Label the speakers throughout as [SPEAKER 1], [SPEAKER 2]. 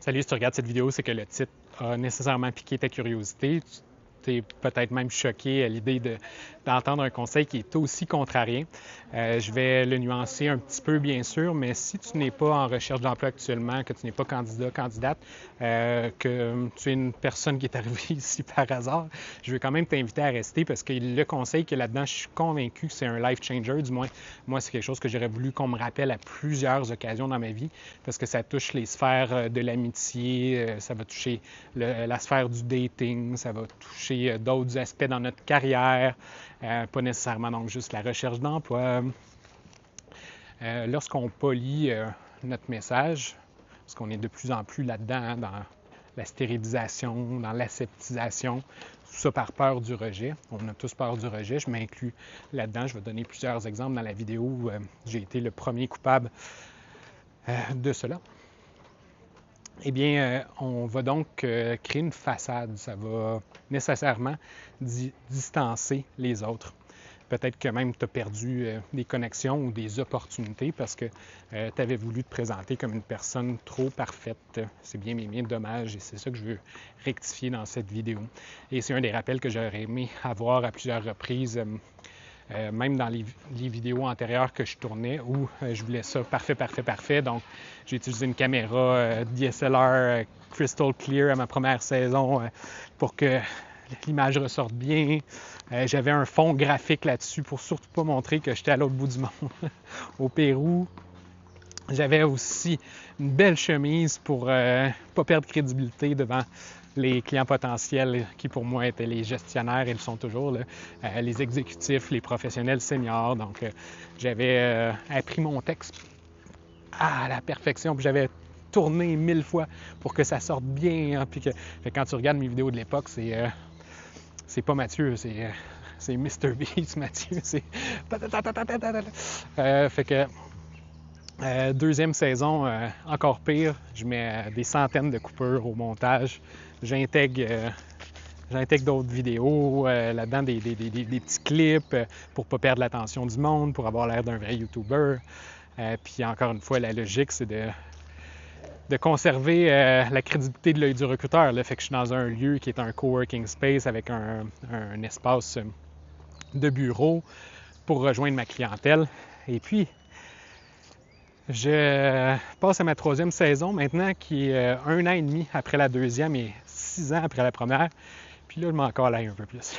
[SPEAKER 1] Salut, si tu regardes cette vidéo, c'est que le titre a nécessairement piqué ta curiosité. Tu es peut-être même choqué à l'idée d'entendre un conseil qui est aussi contrarié. Je vais le nuancer un petit peu, bien sûr, mais si tu n'es pas en recherche d'emploi actuellement, que tu n'es pas candidat, candidate, que tu es une personne qui est arrivée ici par hasard, je vais quand même t'inviter à rester parce que le conseil qu'il y a là-dedans, je suis convaincu que c'est un life changer. Du moins, moi, c'est quelque chose que j'aurais voulu qu'on me rappelle à plusieurs occasions dans ma vie parce que ça touche les sphères de l'amitié, ça va toucher la sphère du dating, ça va toucher d'autres aspects dans notre carrière, pas nécessairement donc juste la recherche d'emploi. Lorsqu'on polie notre message, parce qu'on est de plus en plus là-dedans, hein, dans la stérilisation, dans l'aseptisation, tout ça par peur du rejet. On a tous peur du rejet, je m'inclus là-dedans. Je vais donner plusieurs exemples dans la vidéo où j'ai été le premier coupable de cela. Eh bien, on va donc créer une façade. Ça va nécessairement distancer les autres. Peut-être que même tu as perdu des connexions ou des opportunités parce que tu avais voulu te présenter comme une personne trop parfaite. C'est bien, bien, bien dommage et c'est ça que je veux rectifier dans cette vidéo. Et c'est un des rappels que j'aurais aimé avoir à plusieurs reprises. Même dans les vidéos antérieures que je tournais où je voulais ça parfait, parfait, parfait. Donc, j'ai utilisé une caméra DSLR Crystal Clear à ma première saison pour que l'image ressorte bien. J'avais un fond graphique là-dessus pour surtout pas montrer que j'étais à l'autre bout du monde, au Pérou. J'avais aussi une belle chemise pour pas perdre crédibilité devant les clients potentiels qui pour moi étaient les gestionnaires, ils le sont toujours, là, les exécutifs, les professionnels seniors. Donc j'avais appris mon texte à la perfection, puis j'avais tourné 1000 fois pour que ça sorte bien. Hein, puis que quand tu regardes mes vidéos de l'époque, c'est pas Mathieu, c'est Mr. Beast, Mathieu. Fait que deuxième saison, encore pire, je mets des centaines de coupures au montage. J'intègre d'autres vidéos là-dedans, des petits clips pour ne pas perdre l'attention du monde, pour avoir l'air d'un vrai YouTuber. Puis encore une fois, la logique, c'est de conserver la crédibilité de l'œil du recruteur. Là. Fait que je suis dans un lieu qui est un coworking space avec un espace de bureau pour rejoindre ma clientèle. Et puis, je passe à ma troisième saison maintenant, qui est 1 an et demi après la deuxième et 6 ans après la première. Puis là, je m'en calaille un peu plus.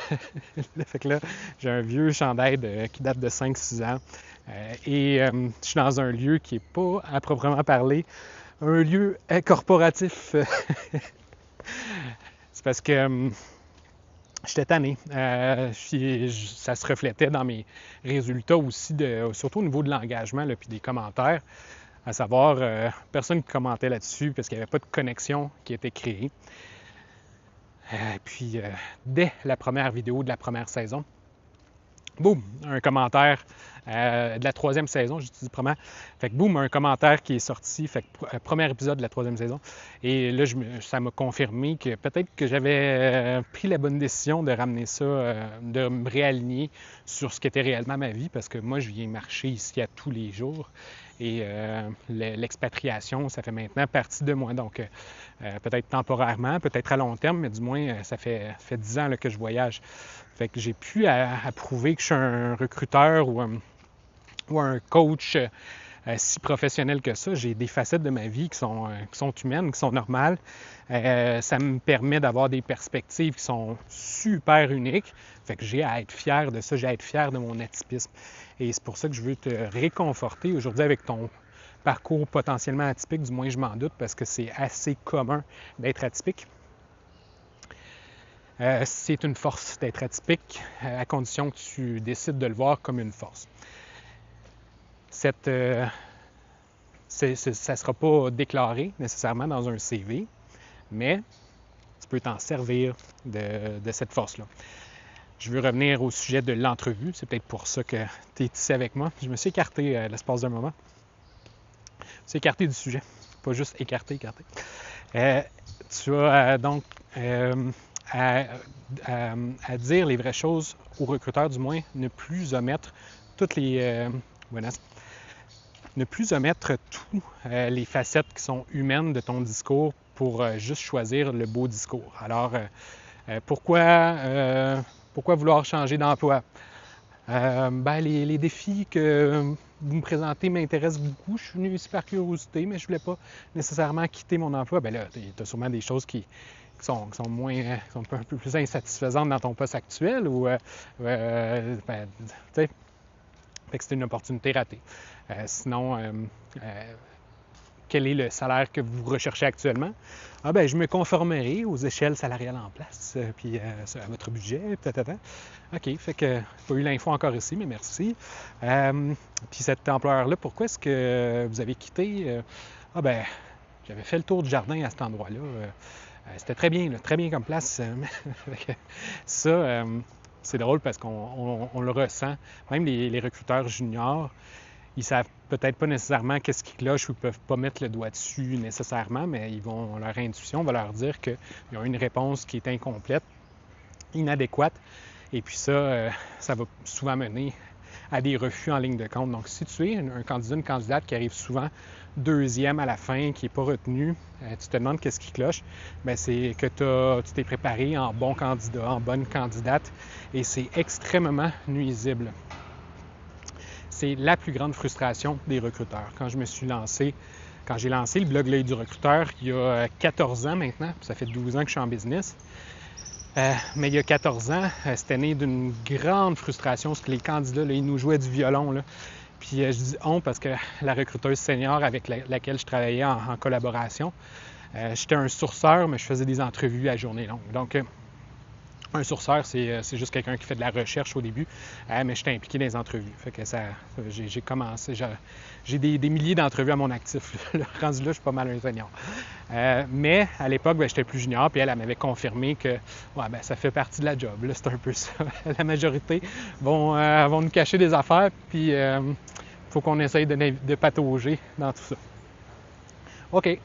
[SPEAKER 1] Fait que là, j'ai un vieux chandail qui date de 5-6 ans. Et je suis dans un lieu qui n'est pas, à proprement parler, un lieu corporatif. C'est parce que j'étais tanné. Ça se reflétait dans mes résultats aussi, surtout au niveau de l'engagement puis des commentaires. À savoir, personne qui commentait là-dessus parce qu'il n'y avait pas de connexion qui était créée. Puis, dès la première vidéo de la première saison, boum, un commentaire de la troisième saison, j'utilise première. Fait que boum, un commentaire qui est sorti, fait que premier épisode de la troisième saison. Et là, ça m'a confirmé que peut-être que j'avais pris la bonne décision de ramener ça, de me réaligner sur ce qu'était réellement ma vie, parce que moi, je viens marcher ici à tous les jours. Et l'expatriation, ça fait maintenant partie de moi. Donc, peut-être temporairement, peut-être à long terme, mais du moins, ça fait 10 ans là, que je voyage. Fait que j'ai pu à prouver que je suis un recruteur ou un coach si professionnel que ça. J'ai des facettes de ma vie qui sont humaines, qui sont normales. Ça me permet d'avoir des perspectives qui sont super uniques. Fait que j'ai à être fier de ça, j'ai à être fier de mon atypisme. Et c'est pour ça que je veux te réconforter aujourd'hui avec ton parcours potentiellement atypique, du moins je m'en doute, parce que c'est assez commun d'être atypique. C'est une force d'être atypique, à condition que tu décides de le voir comme une force. Ça ne sera pas déclaré nécessairement dans un CV, mais tu peux t'en servir de cette force-là. Je veux revenir au sujet de l'entrevue. C'est peut-être pour ça que tu es ici avec moi. Je me suis écarté à l'espace d'un moment. Je me suis écarté du sujet, pas juste écarté. Tu as donc à dire les vraies choses aux recruteurs, du moins, ne plus omettre toutes les... ne plus omettre toutes les facettes qui sont humaines de ton discours pour juste choisir le beau discours. Alors, pourquoi vouloir changer d'emploi? Les défis que vous me présentez m'intéressent beaucoup. Je suis venu ici par curiosité, mais je ne voulais pas nécessairement quitter mon emploi. Ben là, tu as sûrement des choses qui sont un peu plus insatisfaisantes dans ton poste actuel ou tu sais, fait que c'est une opportunité ratée. Sinon, quel est le salaire que vous recherchez actuellement? Je me conformerai aux échelles salariales en place, puis à votre budget, peut-être. OK, fait que pas eu l'info encore ici, mais merci. Puis cet employeur-là, pourquoi est-ce que vous avez quitté? J'avais fait le tour du jardin à cet endroit-là. C'était très bien comme place. Ça, c'est drôle parce qu'on le ressent. Même les recruteurs juniors, ils savent peut-être pas nécessairement qu'est-ce qui cloche ou ils peuvent pas mettre le doigt dessus nécessairement, mais leur intuition va leur dire qu'ils ont une réponse qui est incomplète, inadéquate, et puis ça va souvent mener à des refus en ligne de compte. Donc, si tu es un candidat, une candidate qui arrive souvent deuxième à la fin, qui n'est pas retenu, tu te demandes qu'est-ce qui cloche, c'est que tu t'es préparé en bon candidat, en bonne candidate, et c'est extrêmement nuisible. C'est la plus grande frustration des recruteurs. Quand j'ai lancé le blog L'œil du recruteur il y a 14 ans maintenant, ça fait 12 ans que je suis en business, mais il y a 14 ans, c'était né d'une grande frustration parce que les candidats, là, ils nous jouaient du violon. Là. Puis je dis « on » parce que la recruteuse senior avec laquelle je travaillais en collaboration, j'étais un sourceur, mais je faisais des entrevues à journée longue. Donc, un sourceur, c'est juste quelqu'un qui fait de la recherche au début, mais j'étais impliqué dans les entrevues. Fait que j'ai commencé, j'ai des milliers d'entrevues à mon actif. Rendu là, je suis pas mal un senior. Mais à l'époque, j'étais plus junior, puis elle m'avait confirmé que ça fait partie de la job. Là, c'est un peu ça. La majorité vont nous cacher des affaires, puis il faut qu'on essaye de patauger dans tout ça. OK.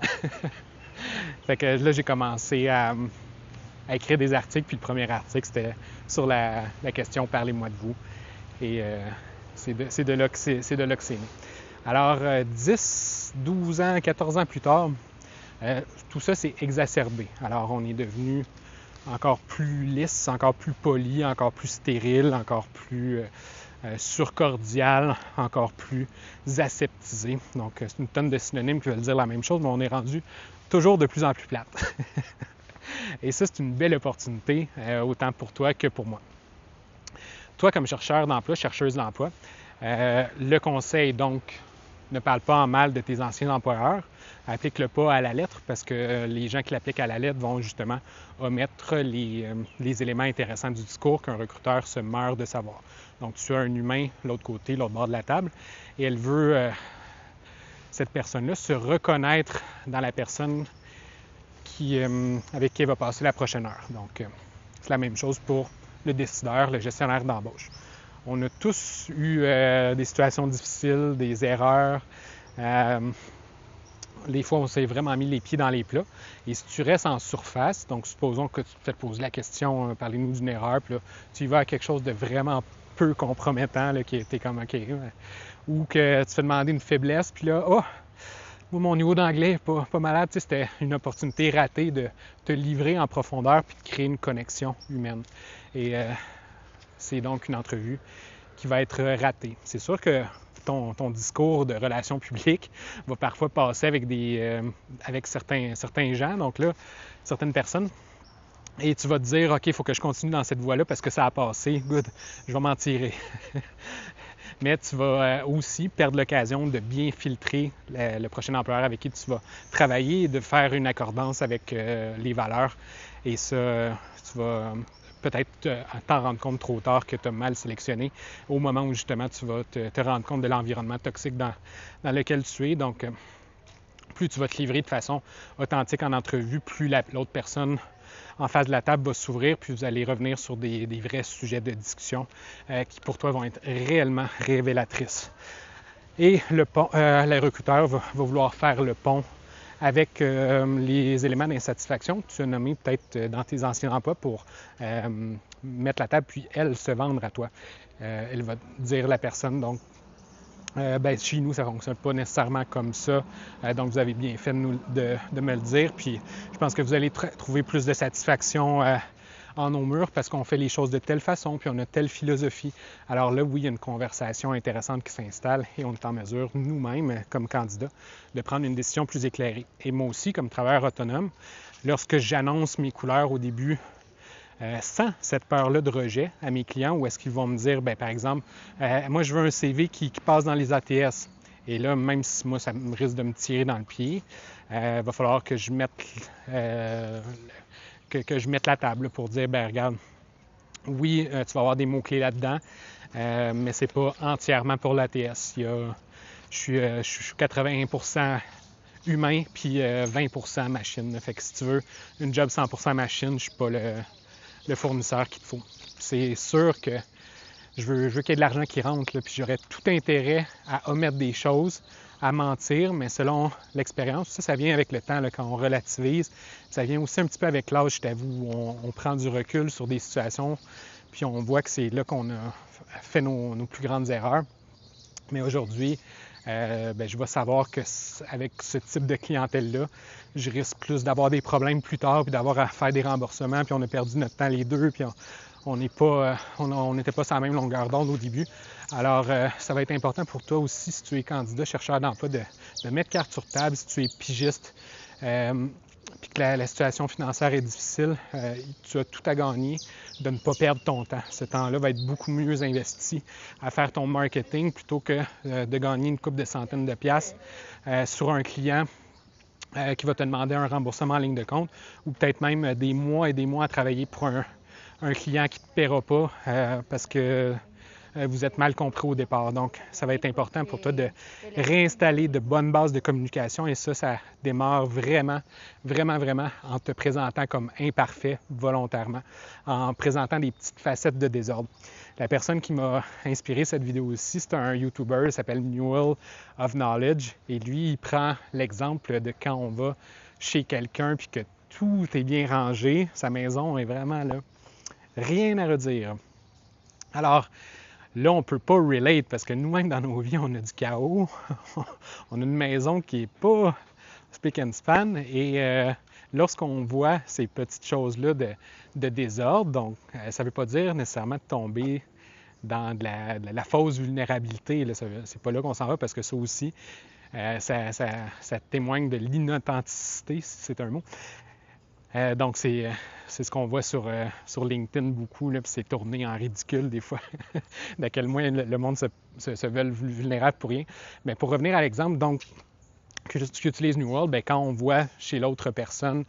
[SPEAKER 1] Fait que là, j'ai commencé à écrire des articles, puis le premier article, c'était sur la question « Parlez-moi de vous ». Et c'est de là que c'est né. Alors, 10, 12 ans, 14 ans plus tard, tout ça s'est exacerbé. Alors, on est devenu encore plus lisse, encore plus poli, encore plus stérile, encore plus surcordial, encore plus aseptisé. Donc, c'est une tonne de synonymes qui veulent dire la même chose, mais on est rendu toujours de plus en plus plate. Et ça, c'est une belle opportunité, autant pour toi que pour moi. Toi, comme chercheur d'emploi, chercheuse d'emploi, le conseil, donc, ne parle pas en mal de tes anciens employeurs, applique-le pas à la lettre parce que les gens qui l'appliquent à la lettre vont justement omettre les éléments intéressants du discours qu'un recruteur se meurt de savoir. Donc, tu as un humain de l'autre côté, l'autre bord de la table, et elle veut, cette personne-là, se reconnaître dans la personne avec qui elle va passer la prochaine heure. Donc, c'est la même chose pour le décideur, le gestionnaire d'embauche. On a tous eu des situations difficiles, des erreurs. Les fois, on s'est vraiment mis les pieds dans les plats. Et si tu restes en surface, donc supposons que tu te fais poser la question, parlez-nous d'une erreur, puis là, tu y vas à quelque chose de vraiment peu compromettant, là, qui était comme OK, ou que tu te fais demander une faiblesse, puis là, moi, mon niveau d'anglais n'est pas malade. Tu sais, c'était une opportunité ratée de te livrer en profondeur puis de créer une connexion humaine. Et c'est donc une entrevue qui va être ratée. C'est sûr que ton discours de relations publiques va parfois passer avec certains gens, donc là, certaines personnes. Et tu vas te dire, OK, il faut que je continue dans cette voie-là parce que ça a passé. Good, je vais m'en tirer. Mais tu vas aussi perdre l'occasion de bien filtrer le prochain employeur avec qui tu vas travailler et de faire une accordance avec les valeurs. Et ça, tu vas peut-être t'en rendre compte trop tard que tu as mal sélectionné au moment où justement tu vas te rendre compte de l'environnement toxique dans lequel tu es. Donc, plus tu vas te livrer de façon authentique en entrevue, plus l'autre personne en face de la table va s'ouvrir, puis vous allez revenir sur des vrais sujets de discussion qui pour toi vont être réellement révélatrices. Et le recruteur va vouloir faire le pont avec les éléments d'insatisfaction que tu as nommés peut-être dans tes anciens emplois pour mettre la table, puis elle se vendre à toi. Elle va dire la personne, donc, Chez nous, ça ne fonctionne pas nécessairement comme ça. Donc, vous avez bien fait de me le dire. Puis, je pense que vous allez trouver plus de satisfaction en nos murs parce qu'on fait les choses de telle façon, puis on a telle philosophie. Alors là, oui, il y a une conversation intéressante qui s'installe et on est en mesure, nous-mêmes, comme candidats, de prendre une décision plus éclairée. Et moi aussi, comme travailleur autonome, lorsque j'annonce mes couleurs au début, sans cette peur-là de rejet à mes clients, où est-ce qu'ils vont me dire, par exemple, moi, je veux un CV qui passe dans les ATS. Et là, même si moi, ça risque de me tirer dans le pied, il va falloir que je mette que je mette la table pour dire, regarde, oui, tu vas avoir des mots-clés là-dedans, mais c'est pas entièrement pour l'ATS. Je suis 80% humain, puis 20% machine. Fait que si tu veux une job 100% machine, je suis pas le fournisseur qu'il te faut. C'est sûr que je veux qu'il y ait de l'argent qui rentre, là, puis j'aurais tout intérêt à omettre des choses, à mentir, mais selon l'expérience, ça vient avec le temps, là, quand on relativise. Ça vient aussi un petit peu avec l'âge, je t'avoue, où on prend du recul sur des situations, puis on voit que c'est là qu'on a fait nos plus grandes erreurs. Mais aujourd'hui, je vais savoir qu'avec ce type de clientèle-là, je risque plus d'avoir des problèmes plus tard, puis d'avoir à faire des remboursements, puis on a perdu notre temps les deux, puis on n'était pas sur la même longueur d'onde au début. Alors, ça va être important pour toi aussi, si tu es candidat, chercheur d'emploi, de mettre carte sur table, si tu es pigiste, puis que la situation financière est difficile, tu as tout à gagner de ne pas perdre ton temps. Ce temps-là va être beaucoup mieux investi à faire ton marketing plutôt que de gagner une couple de centaines de piastres sur un client qui va te demander un remboursement en ligne de compte ou peut-être même des mois et des mois à travailler pour un client qui ne te paiera pas parce que vous êtes mal compris au départ. Donc, ça va être important pour toi de réinstaller de bonnes bases de communication et ça démarre vraiment, vraiment, vraiment en te présentant comme imparfait volontairement, en présentant des petites facettes de désordre. La personne qui m'a inspiré cette vidéo aussi, c'est un YouTuber, il s'appelle Newell of Knowledge et lui, il prend l'exemple de quand on va chez quelqu'un puis que tout est bien rangé, sa maison est vraiment là, rien à redire. Alors, là, on ne peut pas relate parce que nous-mêmes, dans nos vies, on a du chaos. On a une maison qui n'est pas spick and span. Et lorsqu'on voit ces petites choses-là de désordre, donc ça ne veut pas dire nécessairement de tomber dans de la fausse vulnérabilité. Là, c'est pas là qu'on s'en va parce que ça aussi, ça témoigne de l'inauthenticité, si c'est un mot. Donc, c'est ce qu'on voit sur LinkedIn beaucoup, là, puis c'est tourné en ridicule des fois, d'à quel point le monde se veut vulnérable pour rien. Mais pour revenir à l'exemple, donc, qu'utilise New World, quand on voit chez l'autre personne,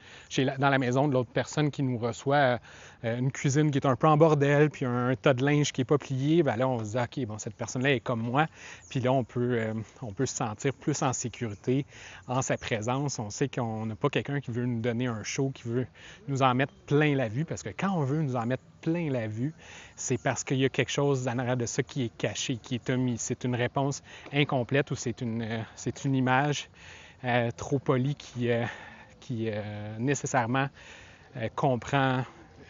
[SPEAKER 1] dans la maison de l'autre personne qui nous reçoit une cuisine qui est un peu en bordel, puis un tas de linge qui n'est pas plié, là, on se dit, OK, bon, cette personne-là est comme moi. Puis là, on peut se sentir plus en sécurité en sa présence. On sait qu'on n'a pas quelqu'un qui veut nous donner un show, qui veut nous en mettre plein la vue, parce que quand on veut nous en mettre plein la vue, c'est parce qu'il y a quelque chose en arrière de ça qui est caché, qui est omis. C'est une réponse incomplète ou c'est une image trop polie qui nécessairement comprend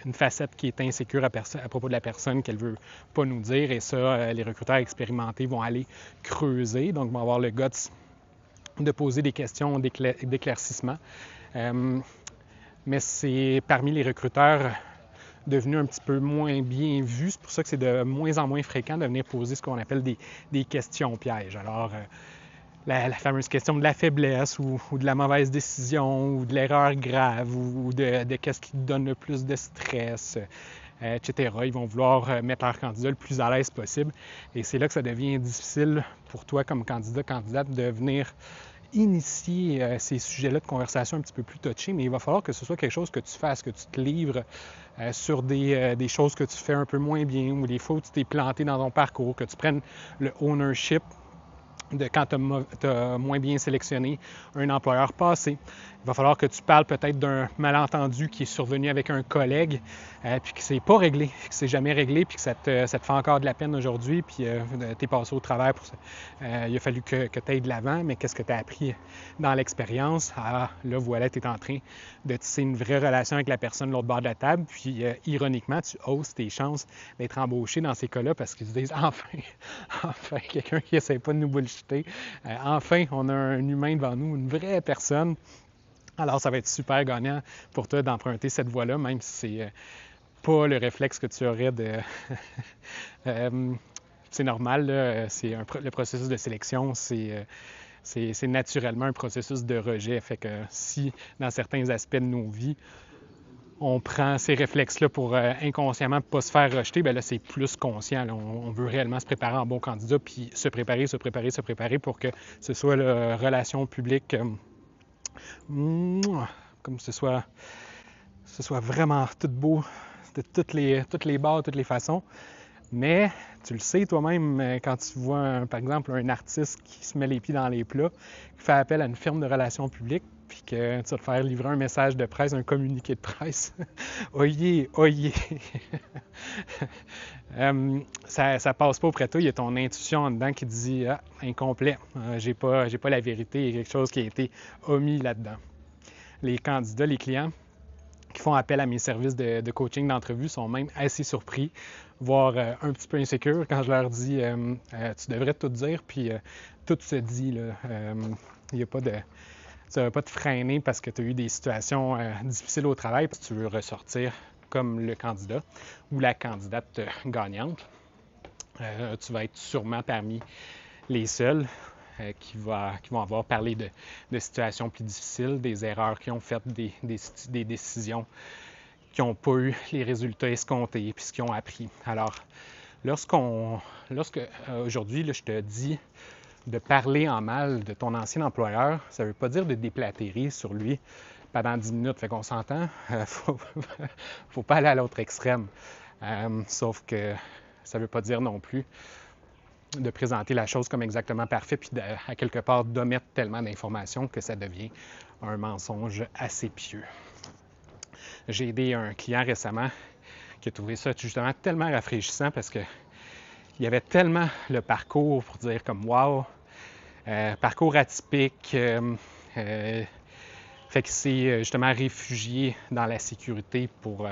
[SPEAKER 1] une facette qui est insécure à propos de la personne qu'elle ne veut pas nous dire. Et ça, les recruteurs expérimentés vont aller creuser, donc vont avoir le guts de poser des questions d'éclaircissement. Mais c'est parmi les recruteurs devenu un petit peu moins bien vu. C'est pour ça que c'est de moins en moins fréquent de venir poser ce qu'on appelle des questions pièges. Alors, la fameuse question de la faiblesse ou de la mauvaise décision ou de l'erreur grave ou de qu'est-ce qui te donne le plus de stress, etc. Ils vont vouloir mettre leur candidat le plus à l'aise possible. Et c'est là que ça devient difficile pour toi comme candidate de venir initier ces sujets-là de conversation un petit peu plus touchés, mais il va falloir que ce soit quelque chose que tu fasses, que tu te livres sur des choses que tu fais un peu moins bien ou des fois où tu t'es planté dans ton parcours, que tu prennes le ownership de quand tu as moins bien sélectionné un employeur passé. Il va falloir que tu parles peut-être d'un malentendu qui est survenu avec un collègue, puis que c'est pas réglé, que c'est jamais réglé, puis que ça te fait encore de la peine aujourd'hui, puis tu es passé au travers pour ça. Il a fallu que tu ailles de l'avant, mais qu'est-ce que tu as appris dans l'expérience? Ah, là, voilà, tu es en train de tisser une vraie relation avec la personne de l'autre bord de la table, puis ironiquement, tu hausses tes chances d'être embauché dans ces cas-là parce qu'ils se disent enfin, enfin, quelqu'un qui essaie pas de nous bullshiter. Enfin, on a un humain devant nous, une vraie personne. Alors, ça va être super gagnant pour toi d'emprunter cette voie-là, même si c'est pas le réflexe que tu aurais de... c'est normal, là, le processus de sélection, c'est naturellement un processus de rejet. Fait que si, dans certains aspects de nos vies, on prend ces réflexes-là pour inconsciemment ne pas se faire rejeter, bien là, c'est plus conscient. Là. On veut réellement se préparer en bon candidat, puis se préparer pour que ce soit la relation publique... comme ce soit vraiment tout beau de toutes les bords, toutes les façons. Mais tu le sais toi-même quand tu vois, par exemple, un artiste qui se met les pieds dans les plats, qui fait appel à une firme de relations publiques, puis que tu vas te faire livrer un message de presse, un communiqué de presse. Oyez, oyez! Ça passe pas auprès de toi, il y a ton intuition en dedans qui te dit ah, incomplet, j'ai pas la vérité, il y a quelque chose qui a été omis là-dedans. Les candidats, les clients qui font appel à mes services de coaching d'entrevue sont même assez surpris, voire un petit peu insécures quand je leur dis tu devrais tout dire, puis tout se dit. Il n'y a pas de. Tu ne vas pas te freiner parce que tu as eu des situations difficiles au travail, puis tu veux ressortir comme le candidat ou la candidate gagnante. Tu vas être sûrement parmi les seuls qui vont avoir parlé de situations plus difficiles, des erreurs qu'ils ont faites, des décisions qui n'ont pas eu les résultats escomptés, puis ce qu'ils ont appris. Alors, lorsque aujourd'hui, là, je te dis de parler en mal de ton ancien employeur, ça ne veut pas dire de déplatérer sur lui pendant 10 minutes. Fait qu'on s'entend, faut pas aller à l'autre extrême. Sauf que ça ne veut pas dire non plus de présenter la chose comme exactement parfait, puis à quelque part d'omettre tellement d'informations que ça devient un mensonge assez pieux. J'ai aidé un client récemment qui a trouvé ça justement tellement rafraîchissant parce que il y avait tellement le parcours pour dire comme wow, parcours atypique, fait qu'il s'est justement réfugié dans la sécurité pour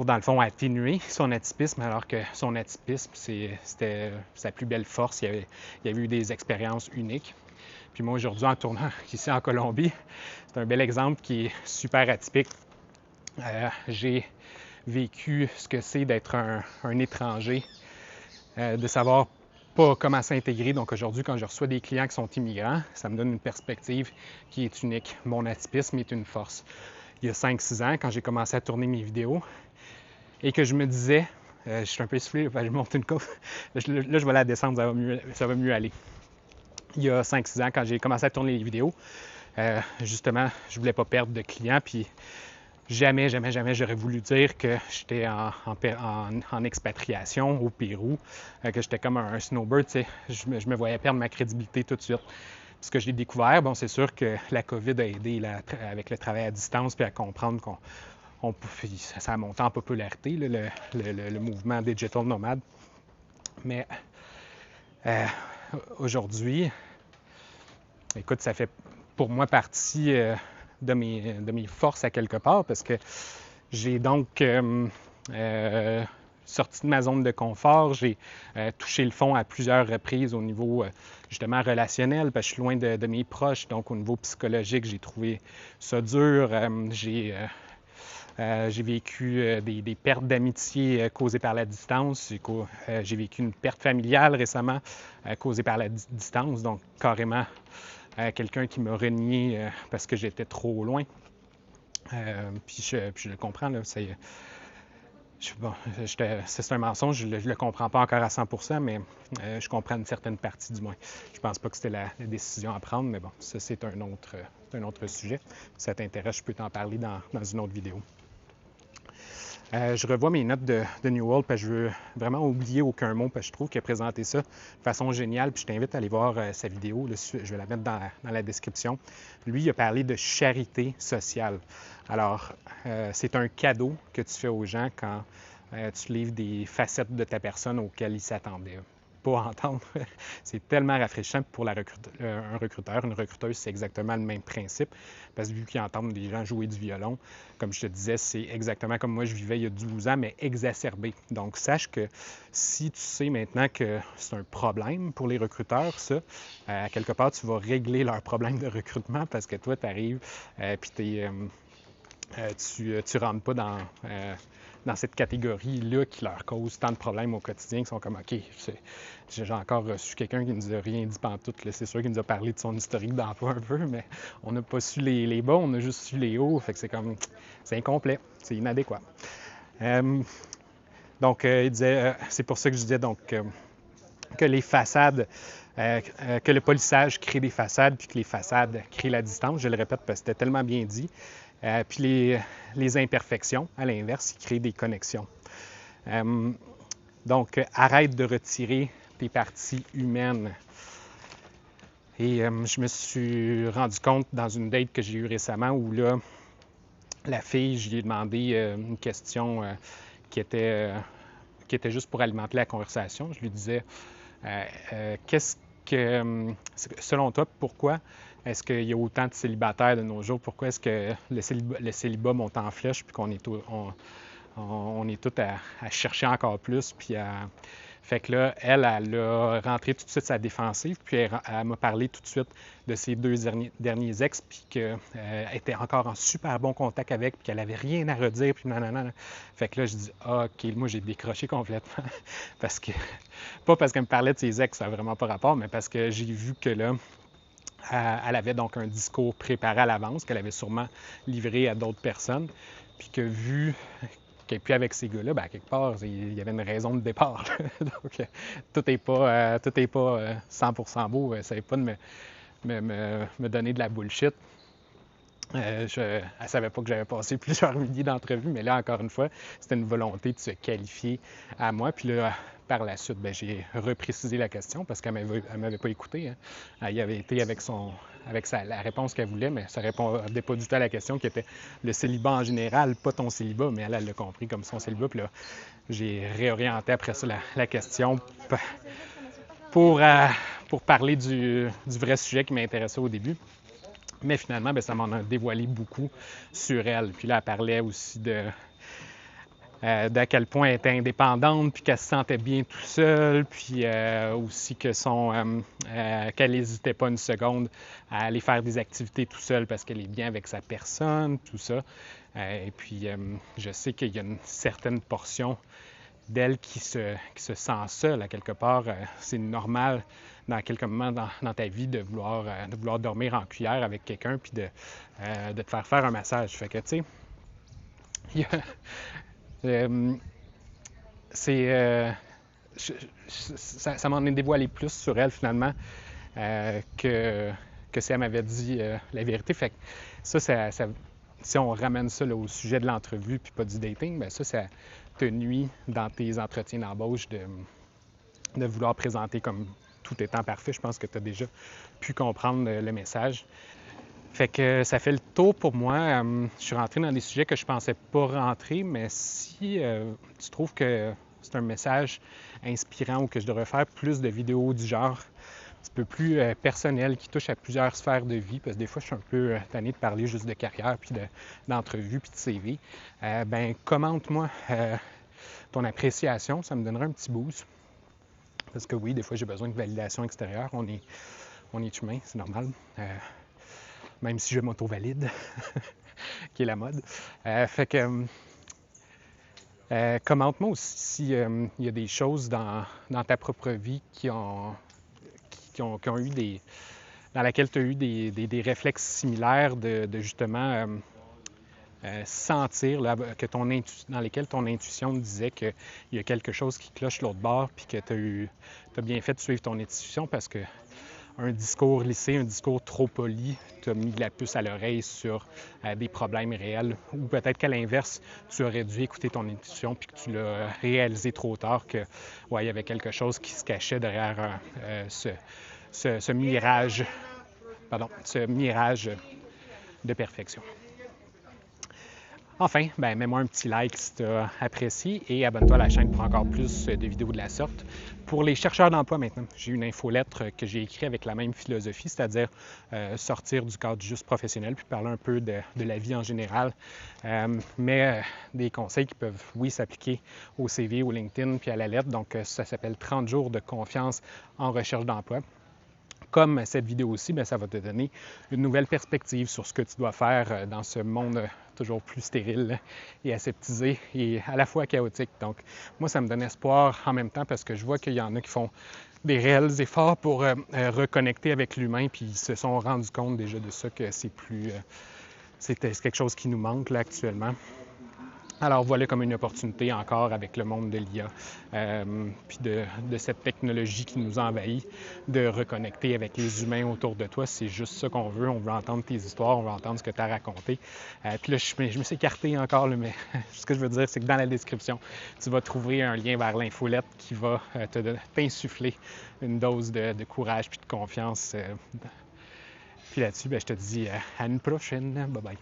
[SPEAKER 1] dans le fond atténuer son atypisme, alors que son atypisme, c'était sa plus belle force. Il y avait eu des expériences uniques. Puis moi, aujourd'hui, en tournant ici en Colombie, c'est un bel exemple qui est super atypique. J'ai vécu ce que c'est d'être un étranger, de savoir pas comment s'intégrer. Donc aujourd'hui, quand je reçois des clients qui sont immigrants, ça me donne une perspective qui est unique. Mon atypisme est une force. Il y a 5-6 ans, quand j'ai commencé à tourner mes vidéos et que je me disais, je suis un peu essoufflé, je monte une courbe, là je vais la descendre, ça va mieux aller. Il y a 5-6 ans, quand j'ai commencé à tourner les vidéos, justement, je voulais pas perdre de clients, puis jamais j'aurais voulu dire que j'étais en expatriation au Pérou, que j'étais comme un snowbird, tu sais. Je me voyais perdre ma crédibilité tout de suite. Ce que j'ai découvert, bon, c'est sûr que la COVID a aidé avec le travail à distance, puis à comprendre ça a monté en popularité, là, le mouvement Digital Nomad. Mais aujourd'hui, écoute, ça fait pour moi partie de mes forces à quelque part parce que j'ai donc sorti de ma zone de confort. J'ai touché le fond à plusieurs reprises au niveau justement relationnel parce que je suis loin de mes proches. Donc au niveau psychologique, j'ai trouvé ça dur. J'ai vécu des pertes d'amitié causées par la distance. J'ai vécu une perte familiale récemment causée par la distance. Donc carrément quelqu'un qui m'a renié parce que j'étais trop loin. Puis je le comprends, là, c'est un mensonge, je le comprends pas encore à 100%, mais je comprends une certaine partie du moins. Je pense pas que c'était la décision à prendre, mais bon, ça c'est un autre sujet. Si ça t'intéresse, je peux t'en parler dans une autre vidéo. Je revois mes notes de New World parce que je veux vraiment oublier aucun mot parce que je trouve qu'il a présenté ça de façon géniale. Puis je t'invite à aller voir sa vidéo. Là, je vais la mettre dans la description. Lui, il a parlé de charité sociale. Alors, c'est un cadeau que tu fais aux gens quand tu livres des facettes de ta personne auxquelles ils s'attendaient pas à entendre. C'est tellement rafraîchissant pour un recruteur, une recruteuse, c'est exactement le même principe. Parce que vu qu'ils entendent des gens jouer du violon, comme je te disais, c'est exactement comme moi je vivais il y a 12 ans, mais exacerbé. Donc, sache que si tu sais maintenant que c'est un problème pour les recruteurs, ça, à quelque part, tu vas régler leur problème de recrutement parce que toi, tu arrives puis tu ne rentres pas dans cette catégorie-là qui leur cause tant de problèmes au quotidien, qui sont comme, OK, j'ai encore reçu quelqu'un qui ne nous a rien dit pantoute. C'est sûr qu'il nous a parlé de son historique d'emploi un peu, mais on n'a pas su les bas, on a juste su les hauts. Fait que c'est comme, c'est incomplet, c'est inadéquat. Donc, il disait, c'est pour ça que je disais donc que les façades, que le polissage crée des façades, puis que les façades créent la distance. Je le répète parce que c'était tellement bien dit. Puis les imperfections, à l'inverse, ils créent des connexions. Donc, arrête de retirer tes parties humaines. Et je me suis rendu compte dans une date que j'ai eue récemment où là, la fille, je lui ai demandé une question qui était juste pour alimenter la conversation. Je lui disais, qu'est-ce que, selon toi, pourquoi est-ce qu'il y a autant de célibataires de nos jours? Pourquoi est-ce que le célibat monte en flèche puis qu'on est on est tous à chercher encore plus? Puis Fait que là, elle a rentré tout de suite sa défensive, puis elle m'a parlé tout de suite de ses deux derniers ex, puis qu'elle était encore en super bon contact avec, puis qu'elle n'avait rien à redire, puis nanana. Fait que là, je dis, ah, OK, moi, j'ai décroché complètement. Parce que, pas parce qu'elle me parlait de ses ex, ça n'a vraiment pas rapport, mais parce que j'ai vu que là, elle avait donc un discours préparé à l'avance, qu'elle avait sûrement livré à d'autres personnes, puis que vu qu'elle n'est plus avec ces gars-là, bien, à quelque part, il y avait une raison de départ. Donc, tout n'est pas 100% beau. Ça n'est pas de me donner de la bullshit. Elle ne savait pas que j'avais passé plusieurs milliers d'entrevues, mais là, encore une fois, c'était une volonté de se qualifier à moi. Puis là, par la suite, bien, j'ai reprécisé la question parce qu'elle ne m'avait pas écouté. Hein. Elle y avait été avec la réponse qu'elle voulait, mais ça ne répondait pas du tout à la question qui était le célibat en général, pas ton célibat, mais elle l'a compris comme son célibat. Puis là, j'ai réorienté après ça la question pour parler du vrai sujet qui m'intéressait au début. Mais finalement, bien, ça m'en a dévoilé beaucoup sur elle. Puis là, elle parlait aussi d'à quel point elle était indépendante, puis qu'elle se sentait bien tout seule, puis aussi que qu'elle n'hésitait pas une seconde à aller faire des activités tout seule parce qu'elle est bien avec sa personne, tout ça. Et puis, je sais qu'il y a une certaine portion d'elle qui se sent seule à quelque part. C'est normal dans quelques moments dans ta vie de vouloir dormir en cuillère avec quelqu'un puis de te faire un massage. Fait que, tu sais, ça m'en a dévoilé plus sur elle finalement que si elle m'avait dit la vérité. Fait que ça, si on ramène ça là, au sujet de l'entrevue puis pas du dating, bien ça te nuit dans tes entretiens d'embauche de vouloir présenter comme tout étant parfait. Je pense que tu as déjà pu comprendre le message. Fait que ça fait le tour pour moi. Je suis rentré dans des sujets que je pensais pas rentrer, mais si tu trouves que c'est un message inspirant ou que je devrais faire plus de vidéos du genre un petit peu plus personnel qui touche à plusieurs sphères de vie, parce que des fois je suis un peu tanné de parler juste de carrière, puis d'entrevue, puis de CV, ben commente-moi ton appréciation, ça me donnerait un petit boost. Parce que oui, des fois j'ai besoin de validation extérieure, on est humain, c'est normal. Même si je m'auto-valide, qui est la mode. Fait que commente-moi aussi s'il y a des choses dans ta propre vie qui ont eu dans laquelle tu as eu des réflexes similaires de justement sentir là, dans lesquels ton intuition te disait qu'il y a quelque chose qui cloche l'autre bord puis que tu as bien fait de suivre ton intuition parce que un discours lissé, un discours trop poli t'a mis de la puce à l'oreille sur des problèmes réels, ou peut-être qu'à l'inverse, tu aurais dû écouter ton intuition puis que tu l'as réalisé trop tard que ouais, il y avait quelque chose qui se cachait derrière ce mirage, ce mirage de perfection. Enfin, mets-moi un petit like si tu as apprécié et abonne-toi à la chaîne pour encore plus de vidéos de la sorte. Pour les chercheurs d'emploi maintenant, j'ai une infolettre que j'ai écrite avec la même philosophie, c'est-à-dire sortir du cadre juste professionnel puis parler un peu de la vie en général, mais des conseils qui peuvent, oui, s'appliquer au CV, au LinkedIn puis à la lettre. Donc, ça s'appelle 30 jours de confiance en recherche d'emploi. Comme cette vidéo aussi, ça va te donner une nouvelle perspective sur ce que tu dois faire dans ce monde toujours plus stérile et aseptisé et à la fois chaotique. Donc, moi, ça me donne espoir en même temps parce que je vois qu'il y en a qui font des réels efforts pour reconnecter avec l'humain, puis ils se sont rendus compte déjà de ça, que c'est quelque chose qui nous manque là actuellement. Alors voilà comme une opportunité encore avec le monde de l'IA, puis de cette technologie qui nous envahit, de reconnecter avec les humains autour de toi. C'est juste ça qu'on veut. On veut entendre tes histoires, on veut entendre ce que tu as raconté. Puis là, je me suis écarté encore, là, mais ce que je veux dire, c'est que dans la description, tu vas trouver un lien vers l'infolette qui va t'insuffler une dose de courage puis de confiance. Puis là-dessus, je te dis à une prochaine. Bye bye.